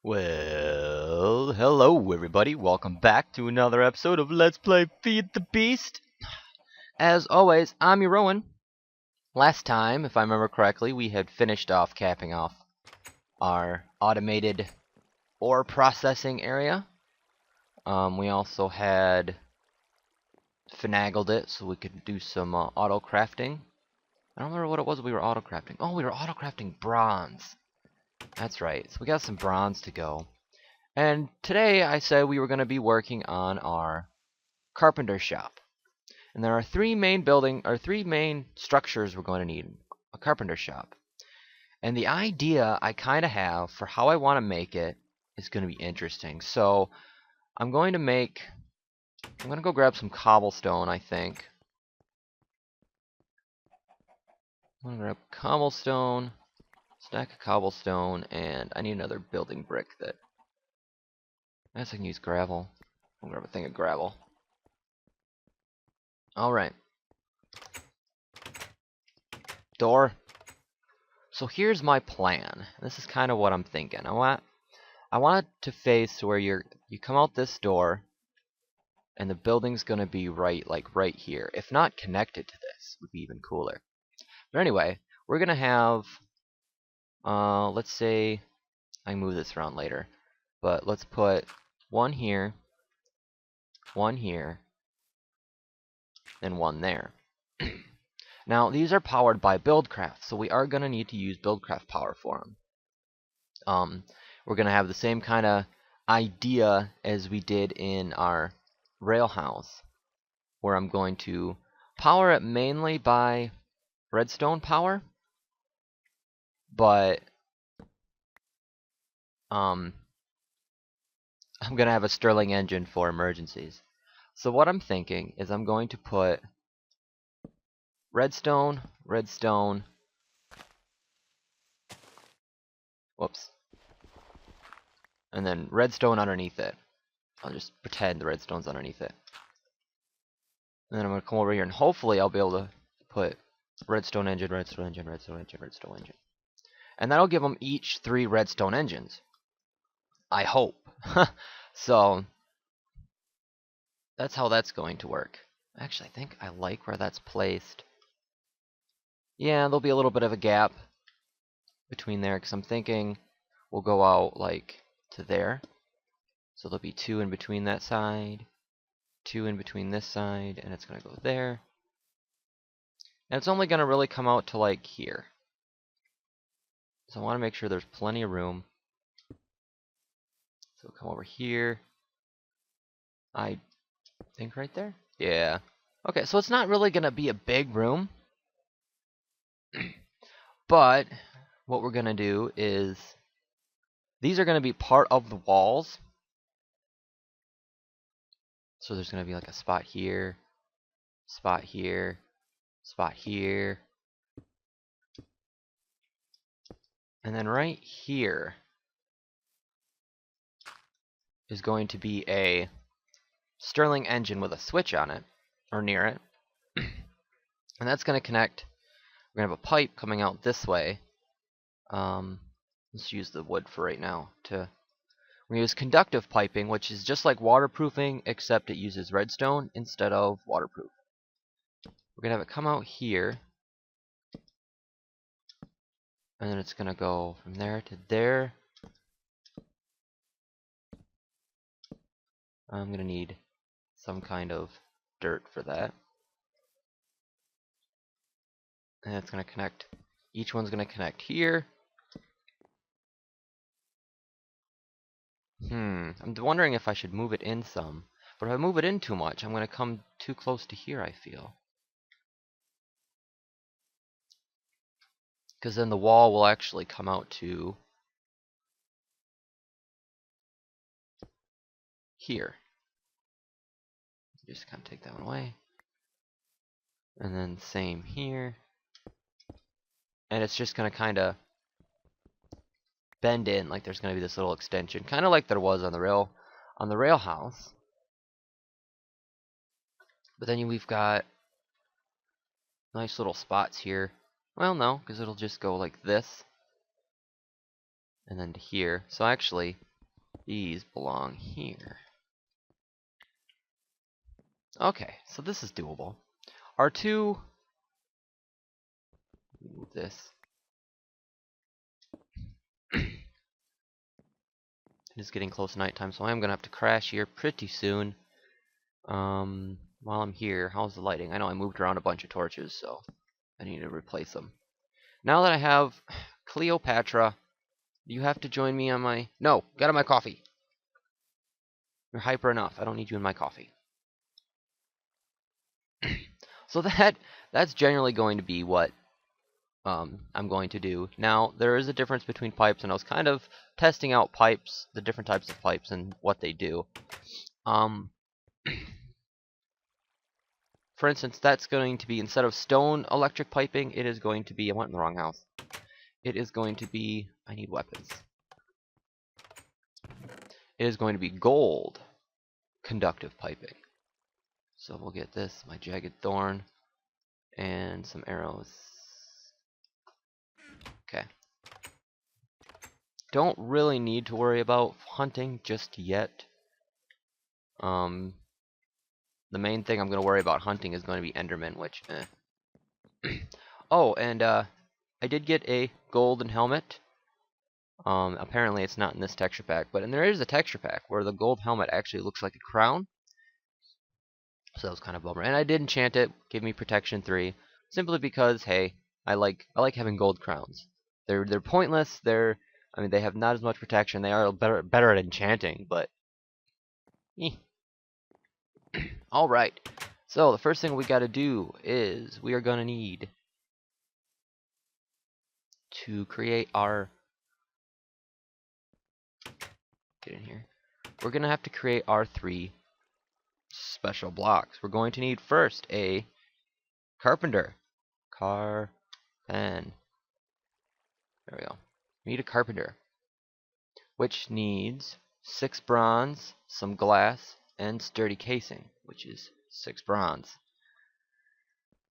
Well, hello everybody. Welcome back to another episode of Let's Play Feed the Beast. As always, I'm your Rowan. Last time, if I remember correctly, we had finished off capping off our automated ore processing area. We also had finagled it so we could do some auto crafting. I don't remember what it was we were auto crafting. Oh, we were auto crafting bronze. That's right. So we got some bronze to go. And today I said we were going to be working on our carpenter shop. And there are three main structures we're going to need a carpenter shop. And the idea I kind of have for how I want to make it is going to be interesting. So I'm going to go grab some cobblestone, I think. I'm going to grab cobblestone, stack of cobblestone, and I need another building brick that I guess I can use gravel. I'll grab a thing of gravel. Alright. Door. So here's my plan. This is kind of what I'm thinking. I want it to face where you come out this door and the building's gonna be right here. If not connected to this, would be even cooler. But anyway, we're gonna have let's say I can move this around later. But let's put one here, and one there. Now, these are powered by Buildcraft, so we are going to need to use Buildcraft power for them. We're going to have the same kind of idea as we did in our rail house, where I'm going to power it mainly by redstone power, but I'm going to have a Stirling engine for emergencies. So what I'm thinking is I'm going to put redstone, whoops, and then redstone underneath it. I'll just pretend the redstone's underneath it. And then I'm going to come over here and hopefully I'll be able to put redstone engine. And that'll give them each 3 redstone engines. I hope. So that's how that's going to work. Actually, I think I like where that's placed. Yeah, there'll be a little bit of a gap between there because I'm thinking we'll go out like to there. So there'll be 2 in between that side, 2 in between this side, and it's going to go there. And it's only going to really come out to like here. So I want to make sure there's plenty of room. So we'll come over here. I think right there? Yeah. Okay, so it's not really going to be a big room. But what we're going to do is these are going to be part of the walls. So there's going to be like a spot here, spot here, spot here. And then right here is going to be a Stirling engine with a switch on it, or near it. And that's going to connect. We're going to have a pipe coming out this way. Let's use the wood for right now. We're going to use conductive piping, which is just like waterproofing, except it uses redstone instead of waterproof. We're going to have it come out here. And then it's going to go from there to there. I'm going to need some kind of dirt for that. And it's going to connect. Each one's going to connect here. I'm wondering if I should move it in some. But if I move it in too much, I'm going to come too close to here, I feel. Because then the wall will actually come out to here. Just kind of take that one away. And then same here. And it's just going to kind of bend in, like there's going to be this little extension, kind of like there was on the rail house. But then we've got nice little spots here. Well, no, because it'll just go like this and then to here. So actually, These belong here. Okay, so this is doable. Our two... Move this. It is getting close to nighttime, so I am going to have to crash here pretty soon. While I'm here, how's the lighting? I know I moved around a bunch of torches, so I need to replace them. Now that I have Cleopatra, you have to join me on my... No, get on my coffee. You're hyper enough. I don't need you in my coffee. So that's generally going to be what I'm going to do. Now, there is a difference between pipes, and I was kind of testing out pipes, the different types of pipes, and what they do. For instance, that's going to be, instead of stone electric piping, it is going to be... I went in the wrong house. It is going to be... I need weapons. It is going to be gold conductive piping. So we'll get this, my jagged thorn, and some arrows. Okay. Don't really need to worry about hunting just yet. The main thing I'm going to worry about hunting is going to be Enderman, which, Oh, and I did get a golden helmet. Apparently it's not in this texture pack, but there is a texture pack where the gold helmet actually looks like a crown. So that was kind of a bummer. And I did enchant it, gave me protection 3, simply because, hey, I like having gold crowns. They're pointless. I mean, they have not as much protection. They are better at enchanting, but all right. So the first thing we got to do is we are going to need to create our... Get in here. We're going to have to create our 3 special blocks. We're going to need first a carpenter. There we go. We need a carpenter, which needs 6 bronze, some glass, and sturdy casing, which is 6 bronze.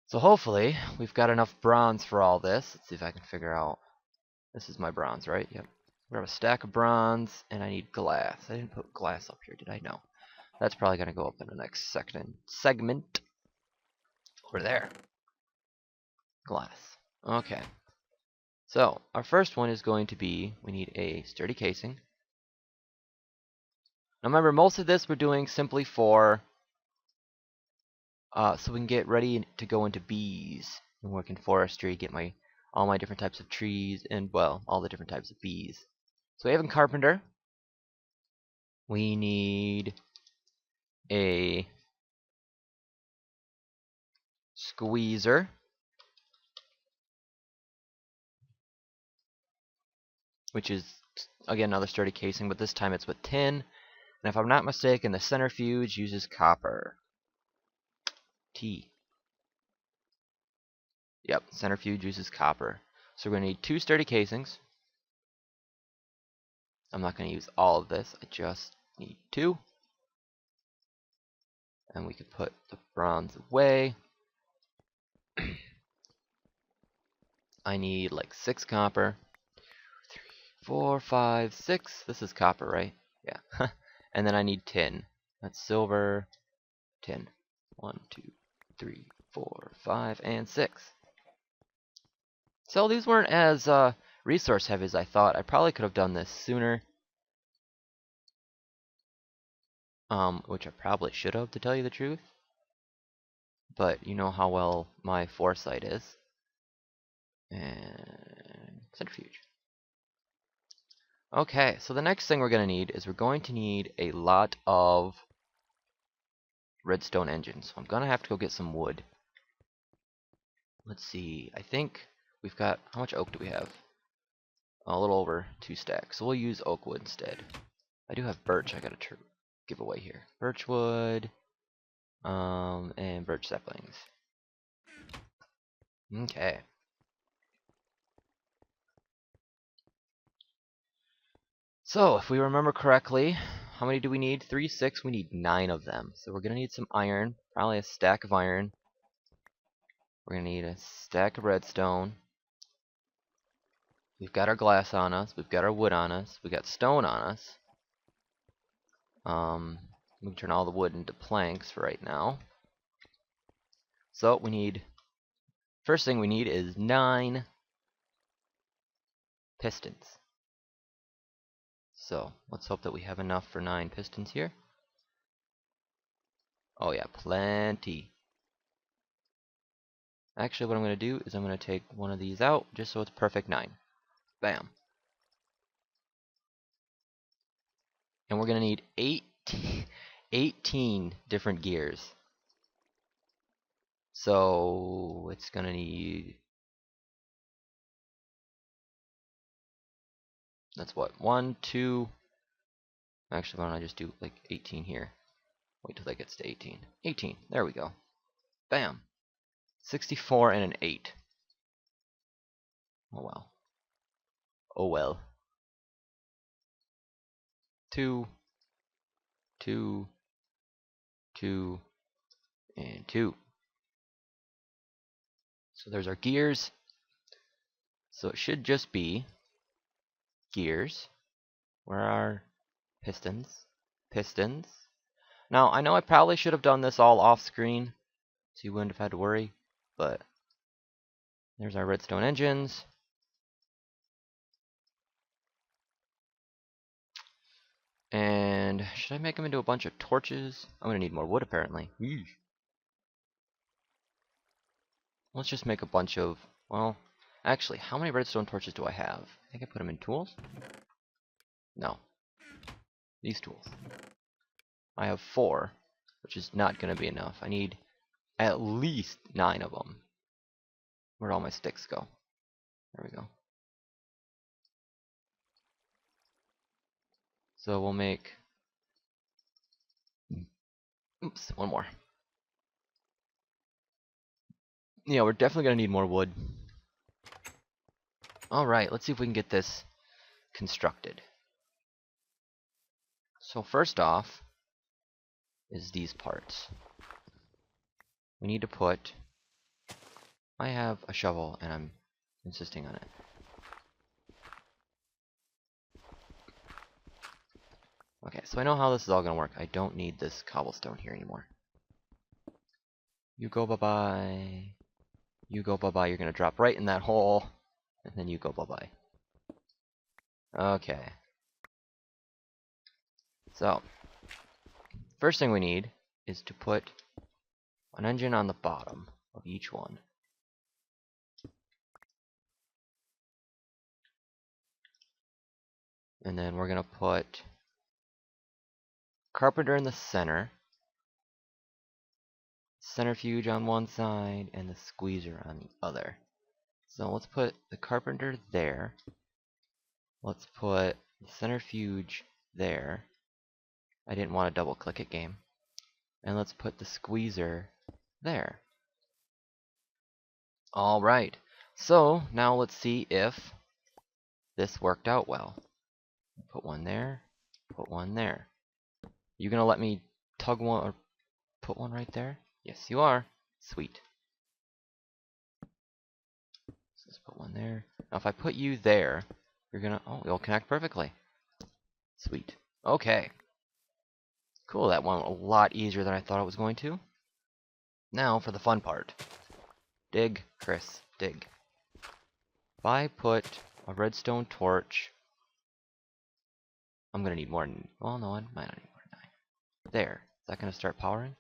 So hopefully we've got enough bronze for all this. Let's see if I can figure out. This is my bronze, right? Yep. We have a stack of bronze, and I need glass. I didn't put glass up here, did I? No. That's probably going to go up in the next segment. Over there. Glass. Okay. So, our first one is going to be, we need a sturdy casing. Now remember, most of this we're doing simply for, so we can get ready to go into bees and work in forestry, get all my different types of trees, and, well, all the different types of bees. So we have a carpenter. We need a squeezer. Which is, again, another sturdy casing, but this time it's with tin. And if I'm not mistaken, the centrifuge uses copper. T. Yep, centrifuge uses copper. So we're going to need 2 sturdy casings. I'm not going to use all of this. I just need 2. And we can put the bronze away. I need like 6 copper. 3, 4, 5, 6. This is copper, right? Yeah. And then I need tin. That's silver, tin. 1, 2, 3, 4, 5, and 6. So these weren't as resource heavy as I thought. I probably could have done this sooner. Which I probably should have, to tell you the truth. But you know how well my foresight is. And centrifuge. Okay, so the next thing we're going to need is we're going to need a lot of redstone engines. So I'm going to have to go get some wood. Let's see, I think we've got, how much oak do we have? A little over 2 stacks. So we'll use oak wood instead. I do have birch I got to give away here. Birch wood, and birch saplings. Okay. So, if we remember correctly, how many do we need? 3, 6, we need 9 of them. So we're going to need some iron, probably a stack of iron. We're going to need a stack of redstone. We've got our glass on us, we've got our wood on us, we've got stone on us. We can turn all the wood into planks for right now. So we need, first thing we need is 9 pistons. So let's hope that we have enough for 9 pistons here. Oh yeah, plenty. Actually, what I'm going to do is I'm going to take one of these out just so it's perfect 9. Bam. And we're going to need 18 different gears. So it's going to need, that's what, 1, 2, actually why don't I just do like 18 here. Wait till that gets to 18. 18, there we go. Bam. 64 and an 8. Oh well. Oh well. 2, 2, 2, and 2. So there's our gears. So it should just be gears. Where are pistons? Pistons. Now, I know I probably should have done this all off screen, so you wouldn't have had to worry, but there's our redstone engines. And should I make them into a bunch of torches? I'm going to need more wood, apparently. Eesh. Let's just make a bunch of, well, actually, how many redstone torches do I have? I think I put them in tools? No. These tools. I have 4, which is not going to be enough. I need at least 9 of them. Where'd all my sticks go? There we go. So we'll make, oops, one more. Yeah, we're definitely going to need more wood. Alright, let's see if we can get this constructed. So first off is these parts. We need to put, I have a shovel and I'm insisting on it. Okay, so I know how this is all going to work. I don't need this cobblestone here anymore. You go bye-bye. You go bye-bye. You're going to drop right in that hole. And then you go bye-bye. Okay. So, first thing we need is to put an engine on the bottom of each one. And then we're going to put carpenter in the center, centrifuge on one side, and the squeezer on the other. So let's put the carpenter there. Let's put the centrifuge there. I didn't want to double click it, game. And let's put the squeezer there. Alright, so now let's see if this worked out well. Put one there, put one there. You gonna let me tug one or put one right there? Yes, you are. Sweet. So let's put one there. Now if I put you there, you're gonna, oh, it'll connect perfectly. Sweet. Okay. Cool, that went a lot easier than I thought it was going to. Now for the fun part. Dig, Chris, dig. If I put a redstone torch, I'm gonna need more than, well, no, I might not need more than 9. There. Is that gonna start powering?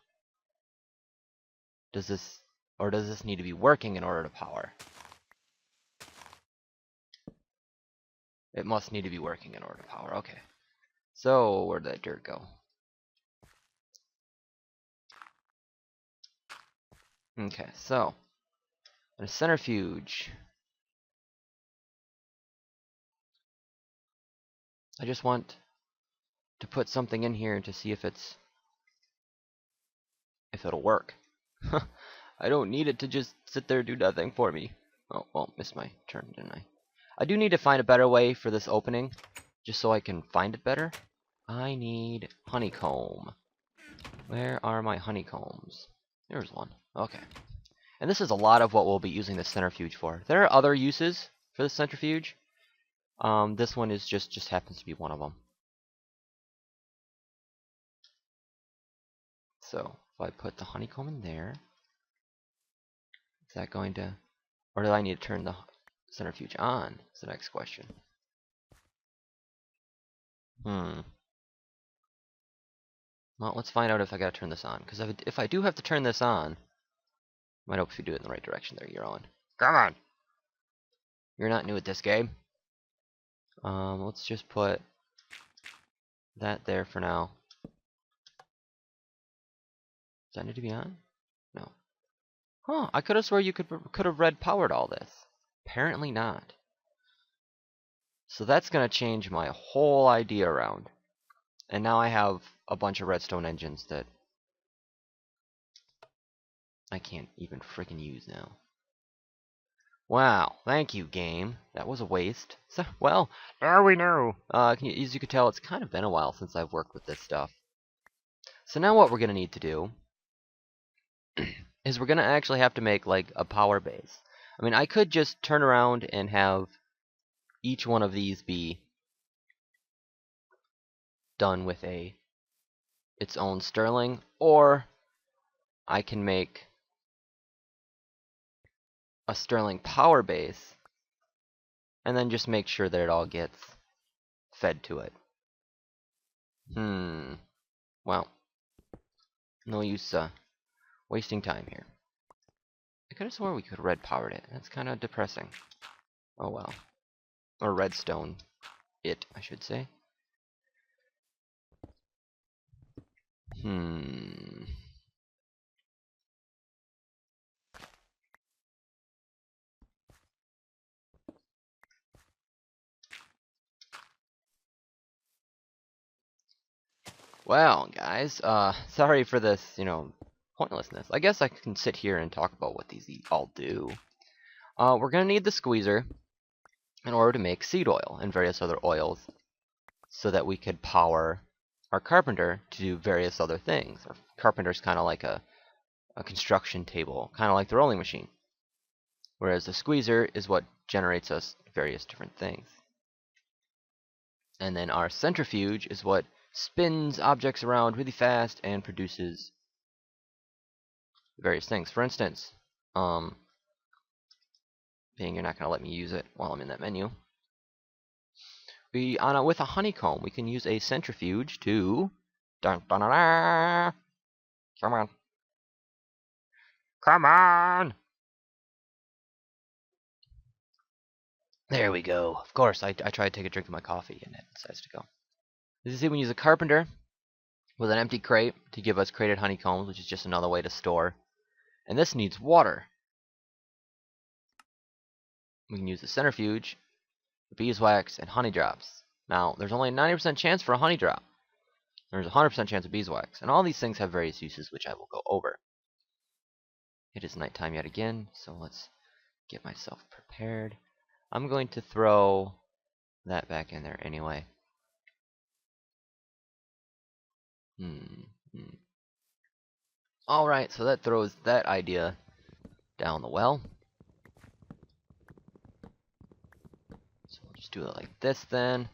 Does this, or does this need to be working in order to power? It must need to be working in order to power. Okay. So, where'd that dirt go? Okay, so a centrifuge. I just want to put something in here to see if it'll work. I don't need it to just sit there and do nothing for me. Oh, well, missed my turn, didn't I? I do need to find a better way for this opening, just so I can find it better. I need honeycomb. Where are my honeycombs? There's one. Okay. And this is a lot of what we'll be using the centrifuge for. There are other uses for the centrifuge. This one is just happens to be one of them. So if I put the honeycomb in there, is that going to, or do I need to turn the centrifuge on? Is the next question. Well, let's find out if I gotta turn this on. Because if I do have to turn this on, might hope if you do it in the right direction there, you're on. Come on! You're not new at this game. Let's just put that there for now. Does that need to be on? No. Huh, I could have swore you could have red powered all this. Apparently not. So that's gonna change my whole idea around. And now I have a bunch of redstone engines that I can't even freaking use now. Wow, thank you, game. That was a waste. So, well, now we know. As you can tell, it's kind of been a while since I've worked with this stuff. So now what we're going to need to do is we're going to actually have to make, like, a power base. I mean, I could just turn around and have each one of these be done with its own Stirling, or I can make a Stirling power base and then just make sure that it all gets fed to it. Well, no use wasting time here. I could have swore we could have red powered it. That's kind of depressing. Oh well. Or redstone it, I should say. Well, guys, sorry for this, pointlessness. I guess I can sit here and talk about what these all do. We're going to need the squeezer in order to make seed oil and various other oils so that we could power our carpenter to do various other things. Our carpenter's kind of like a construction table, kind of like the rolling machine. Whereas the squeezer is what generates us various different things. And then our centrifuge is what spins objects around really fast and produces various things. For instance, being you're not going to let me use it while I'm in that menu, with a honeycomb, we can use a centrifuge to... Dun, dun, dun, dun. Come on. Come on! There we go. Of course, I tried to take a drink of my coffee and it decides to go. As you see, we use a carpenter with an empty crate to give us crated honeycombs, which is just another way to store. And this needs water. We can use the centrifuge, beeswax, and honey drops. Now, there's only a 90% chance for a honey drop. There's a 100% chance of beeswax. And all these things have various uses, which I will go over. It is nighttime yet again, so let's get myself prepared. I'm going to throw that back in there anyway. Alright, so that throws that idea down the well. So we'll just do it like this then.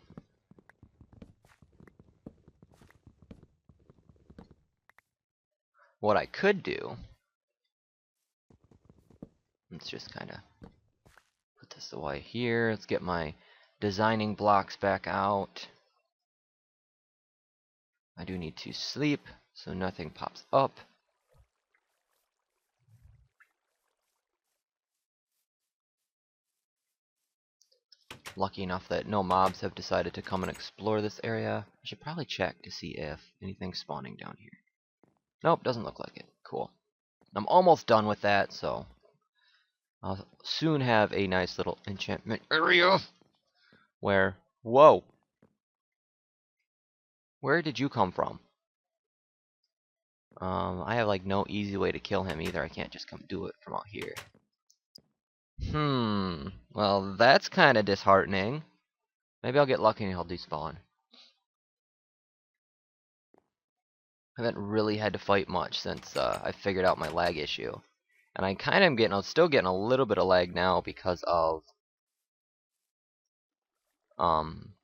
What I could do, let's just kind of put this away here. Let's get my designing blocks back out. I do need to sleep so nothing pops up. Lucky enough that no mobs have decided to come and explore this area. I should probably check to see if anything's spawning down here. Nope, doesn't look like it. Cool. I'm almost done with that, so I'll soon have a nice little enchantment area where... Whoa! Where did you come from? I have like no easy way to kill him either. I can't just come do it from out here. Well, that's kind of disheartening. Maybe I'll get lucky and he'll despawn. I haven't really had to fight much since I figured out my lag issue. And I kind of am still getting a little bit of lag now because of I'm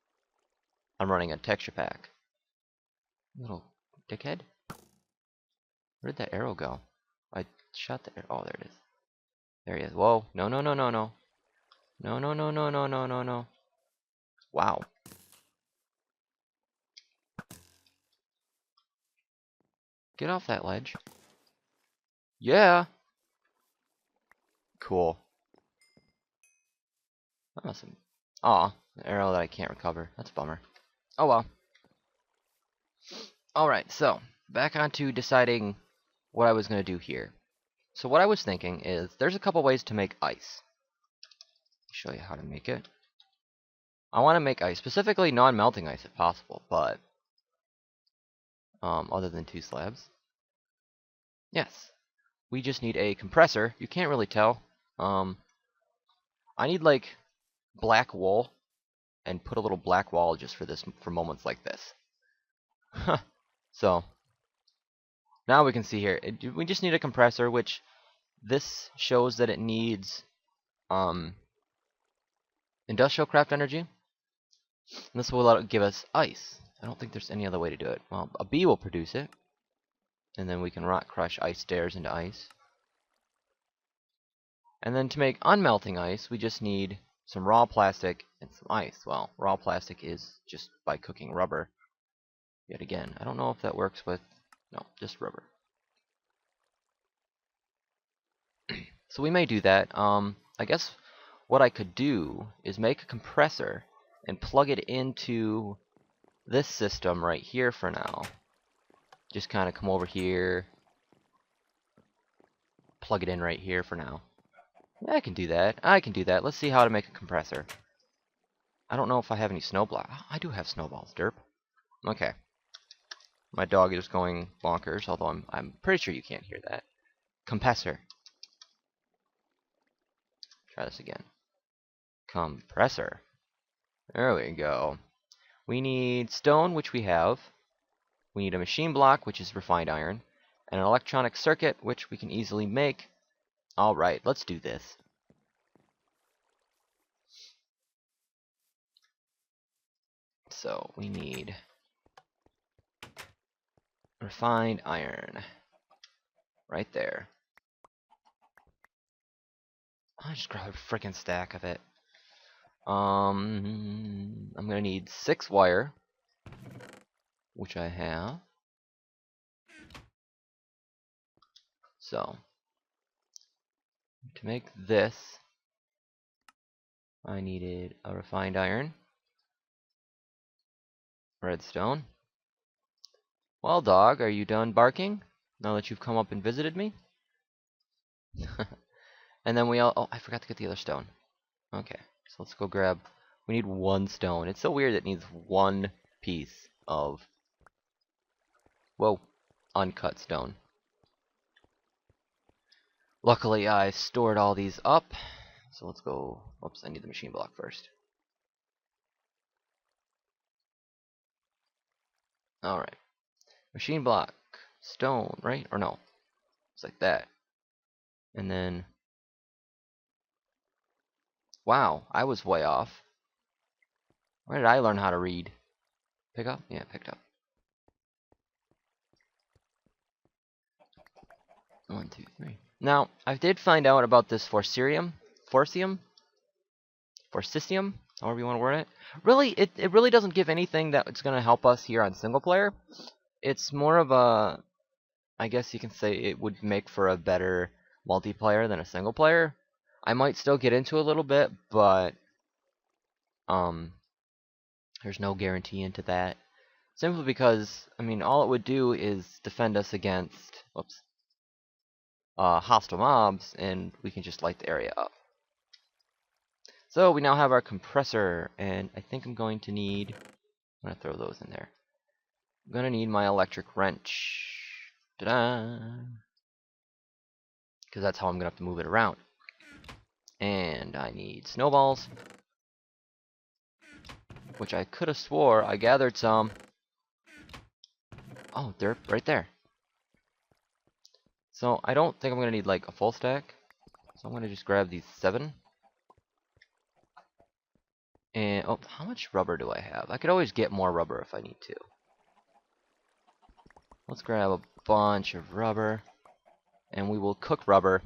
running a texture pack. Little dickhead. Where did that arrow go? I shot the arrow. Oh, there it is. There he is. Whoa. No, no, no, no, no. No, no, no, no, no, no, no, no. Wow. Get off that ledge. Yeah. Cool. That must have... Aw, an arrow that I can't recover. That's a bummer. Oh well. Alright, so, back on to deciding what I was going to do here. So what I was thinking is, there's a couple ways to make ice. Show you how to make it. I want to make ice, specifically non-melting ice if possible, but... other than 2 slabs. Yes. We just need a compressor. You can't really tell. I need, like, black wool, and put a little black wall just for this, for moments like this. So, now we can see here, we just need a compressor, which this shows that it needs industrial craft energy. And this will give us ice. I don't think there's any other way to do it. Well, a bee will produce it, and then we can rock crush ice stairs into ice. And then to make unmelting ice, we just need some raw plastic and some ice. Well, raw plastic is just by cooking rubber. Yet again, I don't know if that works with... No, just rubber. So we may do that. I guess what I could do is make a compressor and plug it into this system right here for now. Just kind of come over here, plug it in right here for now. Yeah, I can do that. I can do that. Let's see how to make a compressor. I don't know if I have any snowball. I do have snowballs, derp. Okay. My dog is going bonkers, although I'm pretty sure you can't hear that. Compressor. Try this again. Compressor. There we go. We need stone, which we have. We need a machine block, which is refined iron. And an electronic circuit, which we can easily make. Alright, let's do this. So, we need refined iron. Right there. I'll just grab a freaking stack of it. I'm gonna need 6 wire, which I have. So, to make this, I needed a refined iron, redstone. Well, dog, are you done barking now that you've come up and visited me? And then oh, I forgot to get the other stone. Okay, so let's go grab... We need 1 stone. It's so weird it needs 1 piece of... Whoa, uncut stone. Luckily, I stored all these up. So let's go... Oops, I need the machine block first. Alright. Machine block. Stone, right? Or no. It's like that. And then... Wow, I was way off. Where did I learn how to read? Pick up? Yeah, picked up. 1, 2, 3. Now, I did find out about this forcisium, however you want to word it. Really, it really doesn't give anything that's going to help us here on single player. It's more of a, I guess you can say it would make for a better multiplayer than a single player. I might still get into a little bit, but there's no guarantee into that. Simply because, I mean, all it would do is defend us against, whoops, hostile mobs, and we can just light the area up. So we now have our compressor, and I think I'm going to need... I'm going to throw those in there. I'm going to need my electric wrench. Ta-da! Because that's how I'm going to have to move it around. And I need snowballs, which I could have swore I gathered some. Oh, they're right there. So I don't think I'm going to need like a full stack. So I'm going to just grab these 7. And, oh, how much rubber do I have? I could always get more rubber if I need to. Let's grab a bunch of rubber, and we will cook rubber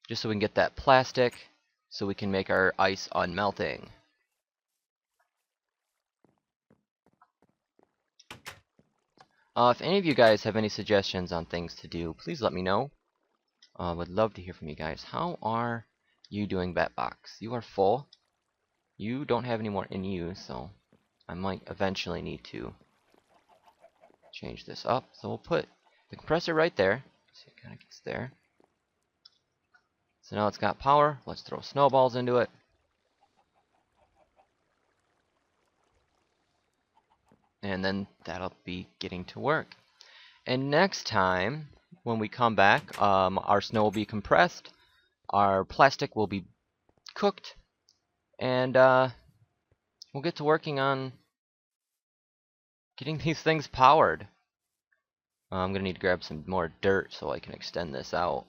just so we can get that plastic so we can make our ice unmelting. If any of you guys have any suggestions on things to do, please let me know. Would love to hear from you guys. How are you doing, Batbox? You are full. You don't have any more in you, so I might eventually need to change this up. So we'll put the compressor right there. See, it kind of gets there. So now it's got power. Let's throw snowballs into it. And then that'll be getting to work. And next time, when we come back, our snow will be compressed, our plastic will be cooked, and we'll get to working on getting these things powered. I'm going to need to grab some more dirt so I can extend this out,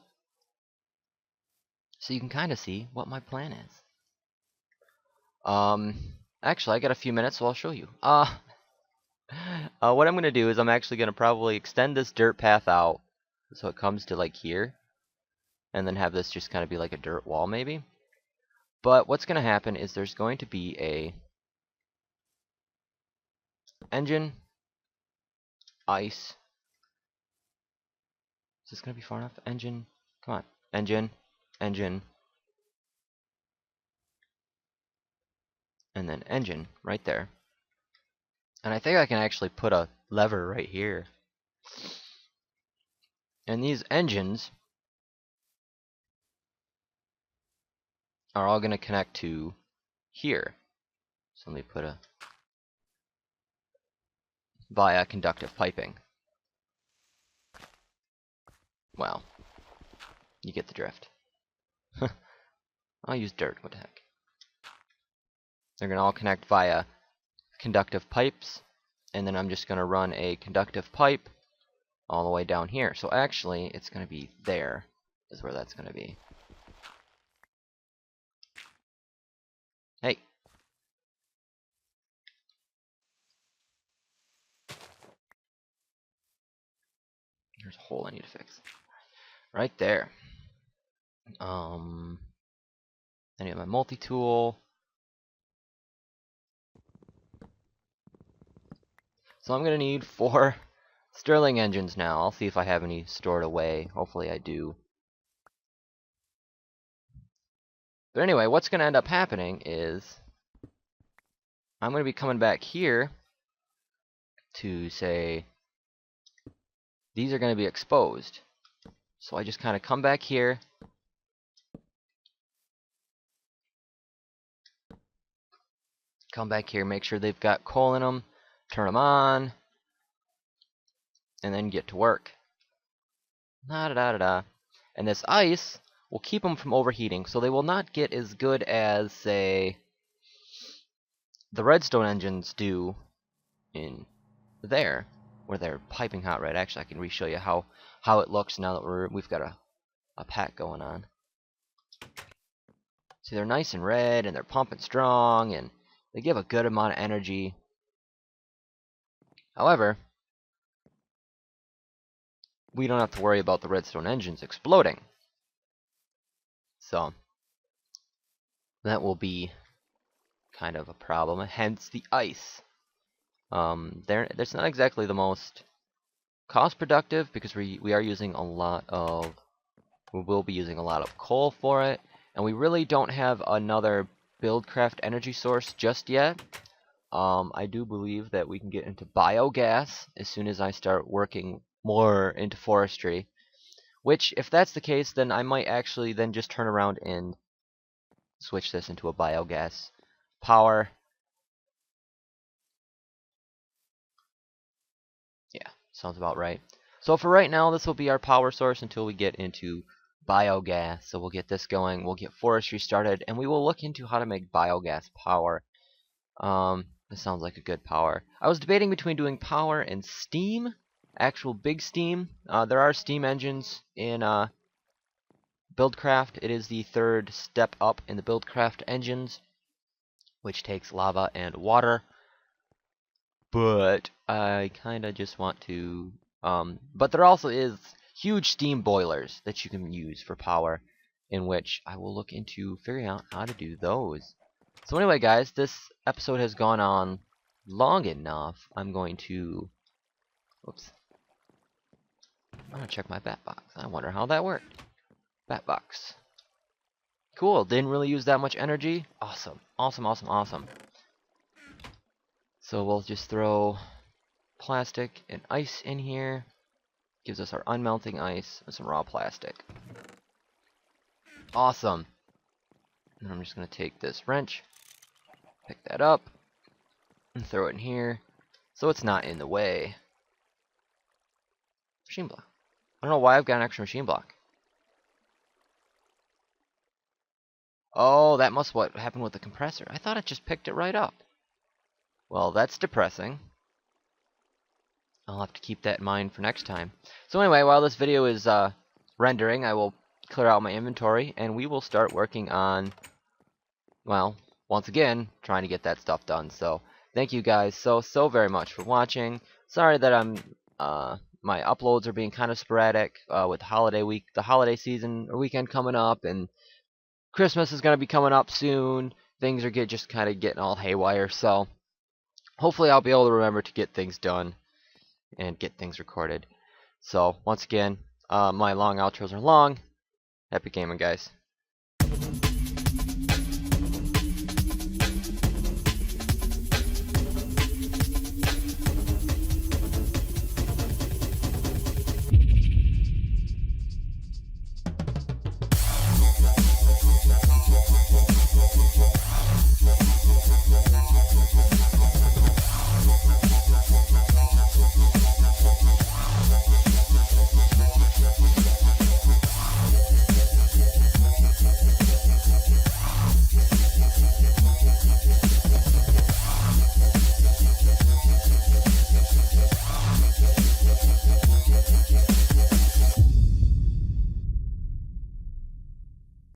so you can kind of see what my plan is. Actually, I got a few minutes, so I'll show you. What I'm going to do is I'm actually going to probably extend this dirt path out so it comes to like here, and then have this just kind of be like a dirt wall maybe. But what's going to happen is there's going to be a engine, ice. Is this going to be far enough? Engine, come on, engine, engine, and then engine right there. And I think I can actually put a lever right here. And these engines are all going to connect to here. So let me put a via conductive piping. Well, you get the drift. I'll use dirt, what the heck. They're going to all connect via conductive pipes, and then I'm just going to run a conductive pipe all the way down here. So actually, it's going to be there, is where that's going to be. Hey. There's a hole I need to fix. Right there. I need my multi-tool. So I'm going to need 4 Stirling engines now. I'll see if I have any stored away. Hopefully I do. But anyway, what's going to end up happening is I'm going to be coming back here to say these are going to be exposed. So I just kind of come back here. Come back here, make sure they've got coal in them, turn them on, and then get to work. Da-da-da-da-da. And this ice will keep them from overheating, so they will not get as good as, say, the redstone engines do in there, where they're piping hot, right? Actually, I can re-show you how it looks now that we've got a pack going on. See, they're nice and red, and they're pumping strong, and they give a good amount of energy. However, we don't have to worry about the redstone engines exploding. So that will be kind of a problem, hence the ice. That's not exactly the most cost productive because we will be using a lot of coal for it, and we really don't have another Buildcraft energy source just yet. I do believe that we can get into biogas as soon as I start working more into forestry, which if that's the case, then I might actually then just turn around and switch this into a biogas power. Yeah, sounds about right. So for right now, this will be our power source until we get into biogas. So we'll get this going, we'll get forestry started, and we will look into how to make biogas power. This sounds like a good power. I was debating between doing power and steam, actual big steam. There are steam engines in Buildcraft. It is the 3rd step up in the Buildcraft engines, which takes lava and water. but I kind of just want to, but there also is huge steam boilers that you can use for power, in which I will look into figuring out how to do those. So anyway, guys, this episode has gone on long enough. I'm going to, oops, I'm gonna check my bat box. I wonder how that worked. Bat box. Cool, didn't really use that much energy. Awesome, awesome, awesome, awesome. So we'll just throw plastic and ice in here. Gives us our unmelting ice and some raw plastic. Awesome. And I'm just going to take this wrench, pick that up, and throw it in here so it's not in the way. Machine block. I don't know why I've got an extra machine block. Oh, that must what happened with the compressor. I thought it just picked it right up. Well, that's depressing. I'll have to keep that in mind for next time. So anyway, while this video is rendering, I will clear out my inventory, and we will start working on, well, once again, trying to get that stuff done. So thank you guys so very much for watching. Sorry that my uploads are being kind of sporadic with holiday week, the holiday season or weekend coming up, and Christmas is going to be coming up soon. Things are just kind of getting all haywire, so hopefully I'll be able to remember to get things done and get things recorded. So once again, my long outros are long. Happy gaming, guys.